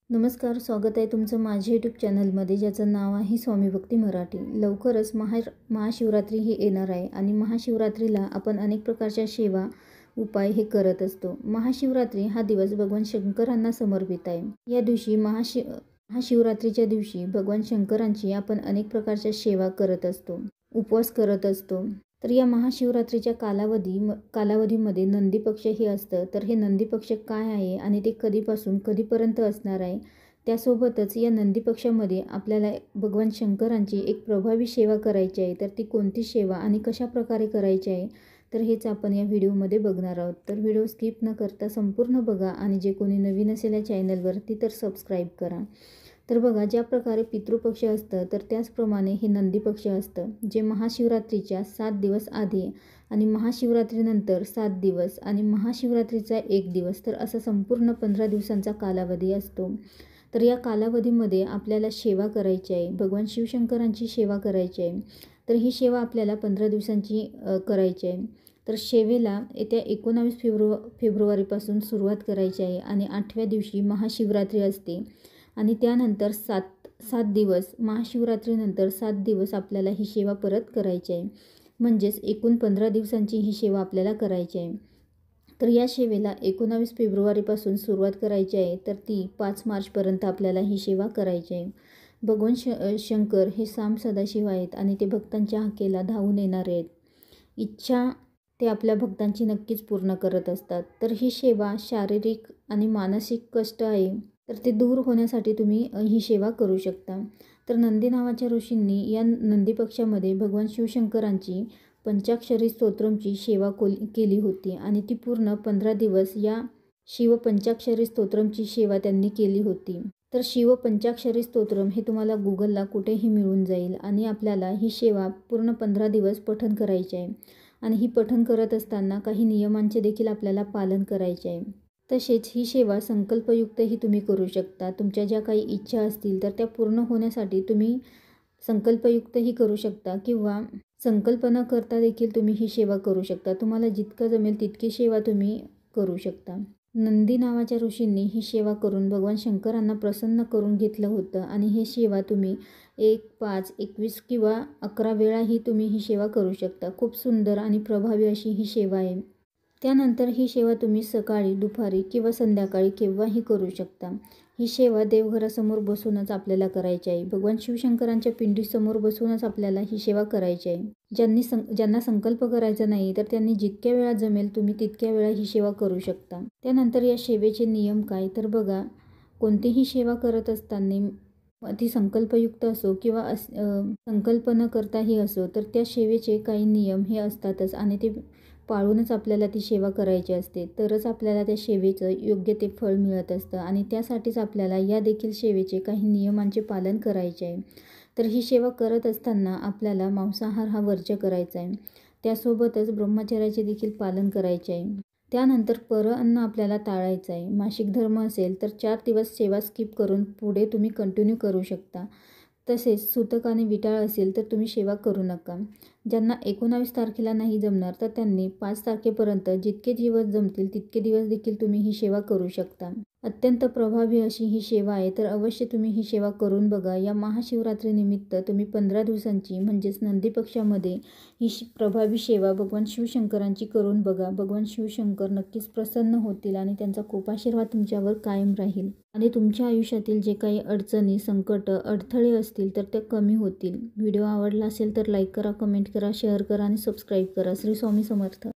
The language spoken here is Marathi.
नमस्कार, स्वागत आहे तुमचं माझ्या यूट्यूब चॅनलमध्ये, ज्याचं नाव आहे स्वामी भक्ती मराठी। लवकरच महाशिवरात्री ही येणार आहे आणि महाशिवरात्रीला आपण अनेक प्रकारच्या सेवा उपाय हे करत असतो। महाशिवरात्री हा दिवस भगवान शंकरांना समर्पित आहे। या दिवशी महाशिवरात्रीच्या दिवशी भगवान शंकरांची आपण अनेक प्रकारच्या सेवा करत असतो, उपवास करत असतो। तर या महाशिवरात्रीच्या कालावधीमध्ये नंदी पक्ष हे असतं। तर हे नंदी पक्ष काय आहे आणि ते कधीपासून कधीपर्यंत असणार आहे, त्यासोबतच या नंदी पक्षामध्ये आपल्याला भगवान शंकरांची एक प्रभावी सेवा करायची आहे। तर ती कोणती सेवा आणि कशा प्रकारे करायची आहे, तर हेच आपण या व्हिडिओमध्ये बघणार आहोत। तर व्हिडिओ स्किप न करता संपूर्ण बघा आणि जे कोणी नवीन असेल या चॅनलवरती तर सबस्क्राईब करा। तर बघा, ज्या प्रकारे पितृपक्ष असतं तर त्याचप्रमाणे हे नंदी पक्ष असतं, जे महाशिवरात्रीच्या 7 दिवस आधी आणि महाशिवरात्रीनंतर 7 दिवस आणि महाशिवरात्रीचा 1 दिवस, तर असा संपूर्ण 15 दिवसांचा कालावधी असतो। तर या कालावधीमध्ये आपल्याला सेवा करायची आहे, भगवान शिवशंकरांची सेवा करायची आहे। तर ही सेवा आपल्याला 15 दिवसांची करायची आहे। तर सेवेला येत्या 19 फेब्रुवारीपासून सुरुवात करायची आहे आणि 8व्या दिवशी महाशिवरात्री असते आणि त्यानंतर 7 दिवस, महाशिवरात्रीनंतर 7 दिवस आपल्याला ही सेवा परत करायची आहे। म्हणजेच एकूण 15 दिवसांची ही सेवा आपल्याला करायची आहे। तर या सेवेला 19 फेब्रुवारीपासून सुरुवात करायची आहे, तर ती 5 मार्चपर्यंत आपल्याला ही सेवा करायची आहे। भगवान शंकर हे साम सदाशिव आहेत आणि ते भक्तांच्या हाकेला धावून येणारे आहेत। इच्छा ते आपल्या भक्तांची नक्कीच पूर्ण करत असतात। तर ही सेवा शारीरिक आणि मानसिक कष्ट आहे तर ते दूर होण्यासाठी तुम्ही ही सेवा करू शकता। तर नंदी नावाच्या ऋषींनी या नंदी पक्षामध्ये भगवान शिवशंकरांची पंचाक्षरी स्तोत्रमची सेवा केली होती आणि ती पूर्ण 15 दिवस या शिव पंचाक्षरी स्तोत्रमची सेवा त्यांनी केली होती। तर शिव पंचाक्षरी स्तोत्रम हे तुम्हाला गुगलला कुठेही मिळून जाईल आणि आपल्याला ही सेवा पूर्ण 15 दिवस पठण करायचे आहे आणि ही पठण करत असताना काही नियमांचे देखील आपल्याला पालन करायचे आहे। तसेच ही सेवा संकल्पयुक्तही तुम्ही करू शकता। तुमच्या ज्या काही इच्छा असतील तर त्या पूर्ण होण्यासाठी तुम्ही संकल्पयुक्तही करू शकता किंवा संकल्प न करता देखील तुम्ही ही सेवा करू शकता। तुम्हाला जितकं जमेल तितकी सेवा तुम्ही करू शकता। नंदी नावाच्या ऋषींनी ही सेवा करून भगवान शंकरांना प्रसन्न करून घेतलं होतं आणि ही सेवा तुम्ही 1, 5, 21 किंवा 11 वेळाही तुम्ही ही सेवा करू शकता। खूप सुंदर आणि प्रभावी अशी ही सेवा आहे। त्यानंतर ही सेवा तुम्ही सकाळी, दुपारी किंवा संध्याकाळी केव्हाही करू शकता। ही सेवा देवघरासमोर बसूनच आपल्याला करायची आहे। भगवान शिवशंकरांच्या पिंडीसमोर बसूनच आपल्याला ही सेवा करायची आहे। ज्यांना संकल्प करायचा नाही तर त्यांनी जितक्या वेळा जमेल तुम्ही तितक्या वेळा ही सेवा करू शकता। त्यानंतर या सेवेचे नियम काय, तर बघा, कोणतीही सेवा करत असताना ती संकल्पयुक्त असो किंवा संकल्प न करताही असो, तर त्या सेवेचे काही नियम हे असतातच आणि ते पाळूनच आपल्याला ती सेवा करायची असते। तरच आपल्याला त्या सेवेचं योग्य ते फळ मिळत असतं आणि त्यासाठीच आपल्याला या देखील सेवेचे काही नियमांचे पालन करायचे आहे। तर ही सेवा करत असताना आपल्याला मांसाहार हा वर्ज्य करायचा आहे। त्यासोबतच ब्रह्मचर्याचे देखील पालन करायचे आहे। त्यानंतर अन्न आपल्याला टाळायचं आहे। मासिक धर्म असेल तर 4 दिवस सेवा स्किप करून पुढे तुम्ही कंटिन्यू करू शकता। तसेच सूतक आणि विटाळ असेल तर तुम्ही सेवा करू नका। ज्यांना 19 तारखेला नाही जमणार तर त्यांनी 5 तारखेपर्यंत जितके दिवस जमतील तितके दिवस देखील तुम्ही ही सेवा करू शकता। अत्यंत प्रभावी अशी ही सेवा आहे, तर अवश्य तुम्ही ही सेवा करून बघा। या महाशिवरात्रीनिमित्त तुम्ही 15 दिवसांची म्हणजेच नंदी पक्षामध्ये ही प्रभावी सेवा भगवान शिवशंकरांची करून बघा। भगवान शिवशंकर नक्कीच प्रसन्न होतील आणि त्यांचा कृपाशीर्वाद तुमच्यावर कायम राहील आणि तुमच्या आयुष्यातील जे काही अडचणी, संकट, अडथळे असतील तर ते कमी होतील। व्हिडिओ आवडला असेल तर लाईक करा, कमेंट करा, शेअर करा आणि सबस्क्राईब करा। श्री स्वामी समर्थ।